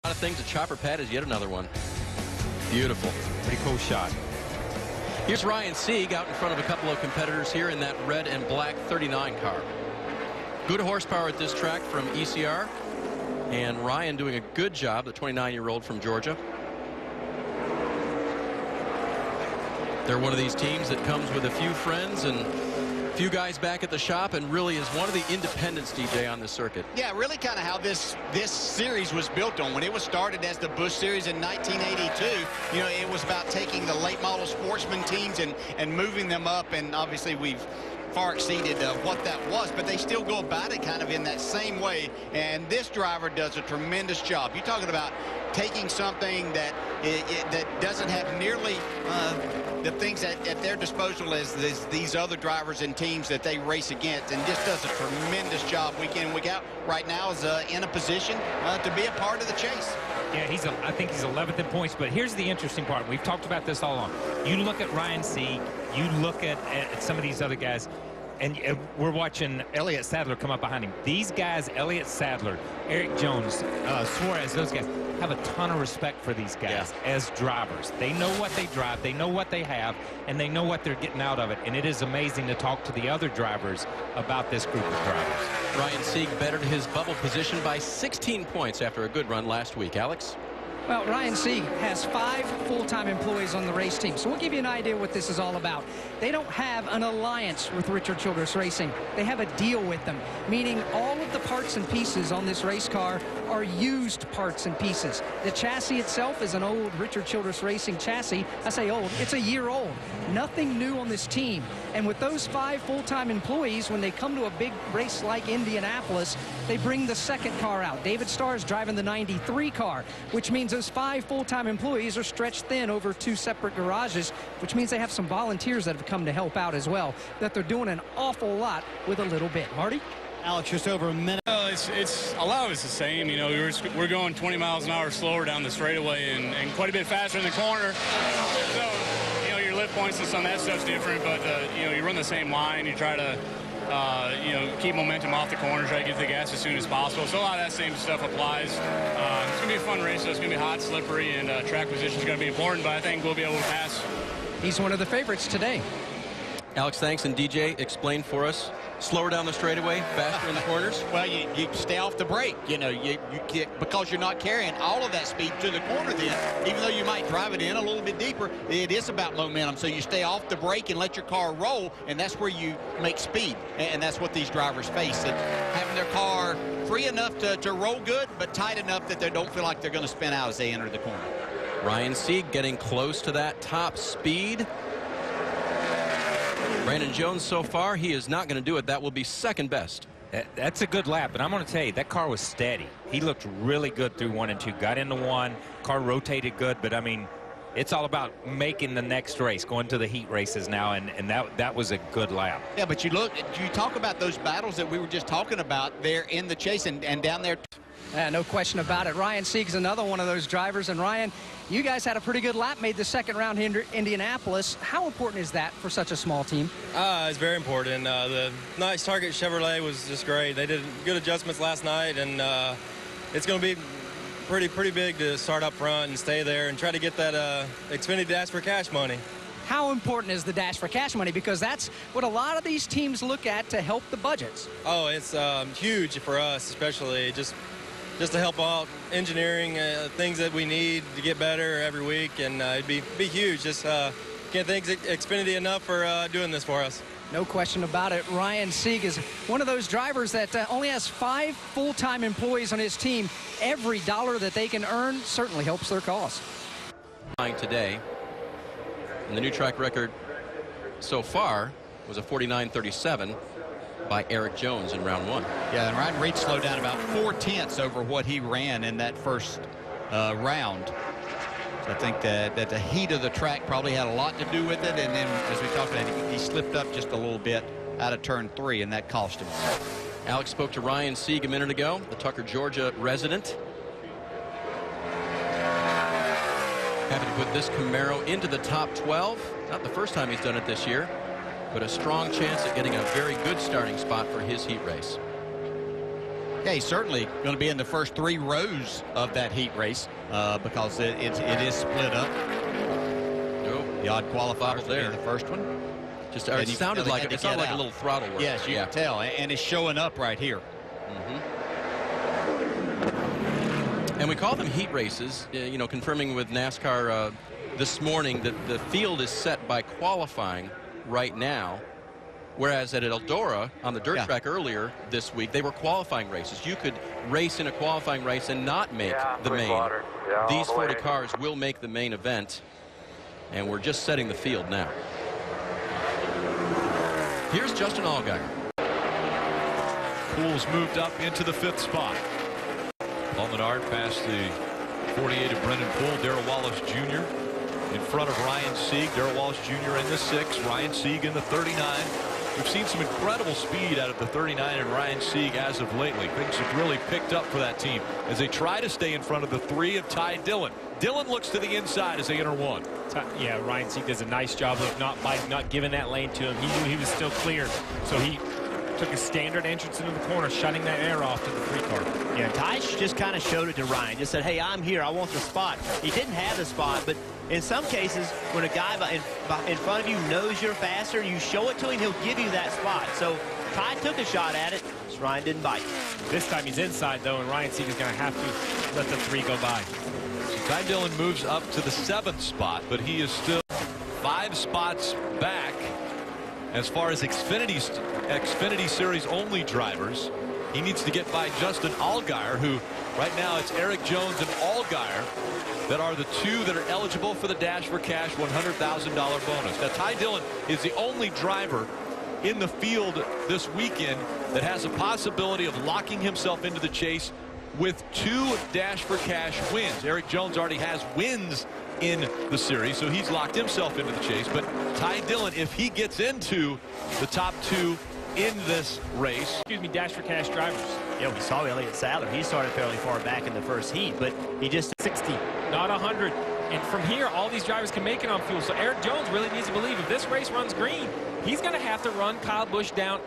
A lot of things. A chopper pad is yet another one. Beautiful. Pretty cool shot. Here's Ryan Sieg out in front of a couple of competitors here in that red and black 39 car. Good horsepower at this track from ECR. And Ryan doing a good job, the 29-year-old from Georgia. They're one of these teams that comes with a few friends and a few guys back at the shop, and really is one of the independents, DJ, on the circuit. Yeah, really kind of how this series was built on. When it was started as the Busch Series in 1982, you know, it was about taking the late model sportsman teams and moving them up, and obviously we've far exceeded what that was, but they still go about it kind of in that same way, and this driver does a tremendous job. You're talking about taking something that that doesn't have nearly the things at their disposal as these other drivers and teams that they race against, and just does a tremendous job week in, week out. Right now is in a position to be a part of the chase. Yeah, I think he's 11th in points, but here's the interesting part. We've talked about this all along. You look at Ryan Sieg, you look at some of these other guys, and we're watching Elliott Sadler come up behind him. These guys, Elliott Sadler, Eric Jones, Suarez, those guys, have a ton of respect for these guys as drivers. They know what they drive, they know what they have, and they know what they're getting out of it. And it is amazing to talk to the other drivers about this group of drivers. Ryan Sieg bettered his bubble position by 16 points after a good run last week. Alex? Well, Ryan Sieg has 5 full-time employees on the race team, so we'll give you an idea what this is all about. They don't have an alliance with Richard Childress Racing. They have a deal with them, meaning all of the parts and pieces on this race car are used parts and pieces. The chassis itself is an old Richard Childress Racing chassis. I say old, it's a year old. Nothing new on this team. And with those 5 full-time employees, when they come to a big race like Indianapolis, they bring the second car out. David Starr is driving the 93 car, which means those 5 full-time employees are stretched thin over 2 separate garages, which means they have some volunteers that have come to help out as well, that they're doing an awful lot with a little bit. Marty? Alex, just over a minute. It's a lot of it's the same. You know, we're going 20 miles an hour slower down the straightaway and quite a bit faster in the corner. So, you know, your lift points and some of that stuff's different, but, you know, you run the same line. You try to, you know, keep momentum off the corner, try to get to the gas as soon as possible. So a lot of that same stuff applies. It's going to be a fun race, so it's going to be hot, slippery, and track position is going to be important, but I think we'll be able to pass. He's one of the favorites today. Alex, thanks. And DJ, explain for us. Slower down the straightaway, faster in the corners? Well, you stay off the brake. You know, you get, because you're not carrying all of that speed to the corner then. Even though you might drive it in a little bit deeper, it is about momentum. So you stay off the brake and let your car roll, and that's where you make speed. And that's what these drivers face. And having their car free enough to roll good, but tight enough that they don't feel like they're going to spin out as they enter the corner. Ryan Sieg getting close to that top speed. Brandon Jones so far, he is not going to do it. That will be second best. That's a good lap, and I'm going to tell you, that car was steady. He looked really good through 1 and 2. Got into 1, car rotated good, but I mean, it's all about making the next race, going to the heat races now, and that was a good lap. Yeah, but you talk about those battles that we were just talking about there in the chase and down there. No question about it. Ryan Sieg is another one of those drivers. And Ryan, you guys had a pretty good lap, made the second round in Indianapolis. How important is that for such a small team? It's very important. The NiceTargets Chevrolet was just great. They did good adjustments last night, and it's going to be pretty big to start up front and stay there and try to get that Xfinity Dash for Cash money. How important is the Dash for Cash money? Because that's what a lot of these teams look at to help the budgets. Oh, it's huge for us, especially just to help out engineering, things that we need to get better every week, and it'd be huge. Just can't thank Xfinity enough for doing this for us. No question about it. Ryan Sieg is one of those drivers that only has 5 full-time employees on his team. Every dollar that they can earn certainly helps their cause. Today, and the new track record so far was a 49.37 by Eric Jones in round 1. Yeah, and Ryan Reed slowed down about 4/10 over what he ran in that first round. So I think that the heat of the track probably had a lot to do with it, and then as we talked about, he slipped up just a little bit out of turn 3, and that cost him. Alex spoke to Ryan Sieg a minute ago, the Tucker, Georgia resident. Happy to put this Camaro into the top 12. Not the first time he's done it this year, but a strong chance at getting a very good starting spot for his heat race. Yeah, he's certainly going to be in the first 3 rows of that heat race because it is split up. The odd qualifier there in the first one. Just it sounded like a little throttle work. Yes, you can tell, and it's showing up right here. And we call them heat races, you know, confirming with NASCAR this morning that the field is set by qualifying right now, whereas at Eldora on the dirt track earlier this week, they were qualifying races. You could race in a qualifying race and not make the main. These 40 cars will make the main event, and we're just setting the field now. Here's Justin Allgaier. Poole's moved up into the 5th spot. Paul Menard past the 48 of Brendan Poole. Darrell Wallace Jr. in front of Ryan Sieg. Darrell Wallace Jr. in the 6. Ryan Sieg in the 39. We've seen some incredible speed out of the 39 and Ryan Sieg as of lately. Things have really picked up for that team as they try to stay in front of the 3 of Ty Dillon. Dillon looks to the inside as they enter 1. Yeah, Ryan Sieg does a nice job of not giving that lane to him. He knew he was still clear, so he took a standard entrance into the corner, shutting that air off to the 3 car. Yeah, Ty just kind of showed it to Ryan. Just said, hey, I'm here. I want the spot. He didn't have the spot, but in some cases, when a guy in front of you knows you're faster, you show it to him, he'll give you that spot. So Ty took a shot at it. Just Ryan didn't bite. This time he's inside, though, and Ryan Sieg is going to have to let the 3 go by. So Ty Dillon moves up to the 7th spot, but he is still 5 spots back as far as Xfinity Series only drivers. He needs to get by Justin Allgaier, who right now it's Eric Jones and Allgaier that are the 2 that are eligible for the Dash for Cash $100,000 bonus. Now Ty Dillon is the only driver in the field this weekend that has a possibility of locking himself into the chase with 2 Dash for Cash wins. Eric Jones already has wins in the series, so he's locked himself into the chase. But Ty Dillon, if he gets into the top 2 in this race. Excuse me, Dash for Cash drivers. Yeah, we saw Elliott Sadler. He started fairly far back in the first heat, but he just 60, not 100. And from here, all these drivers can make it on fuel. So Eric Jones really needs to believe if this race runs green, he's going to have to run Kyle Busch down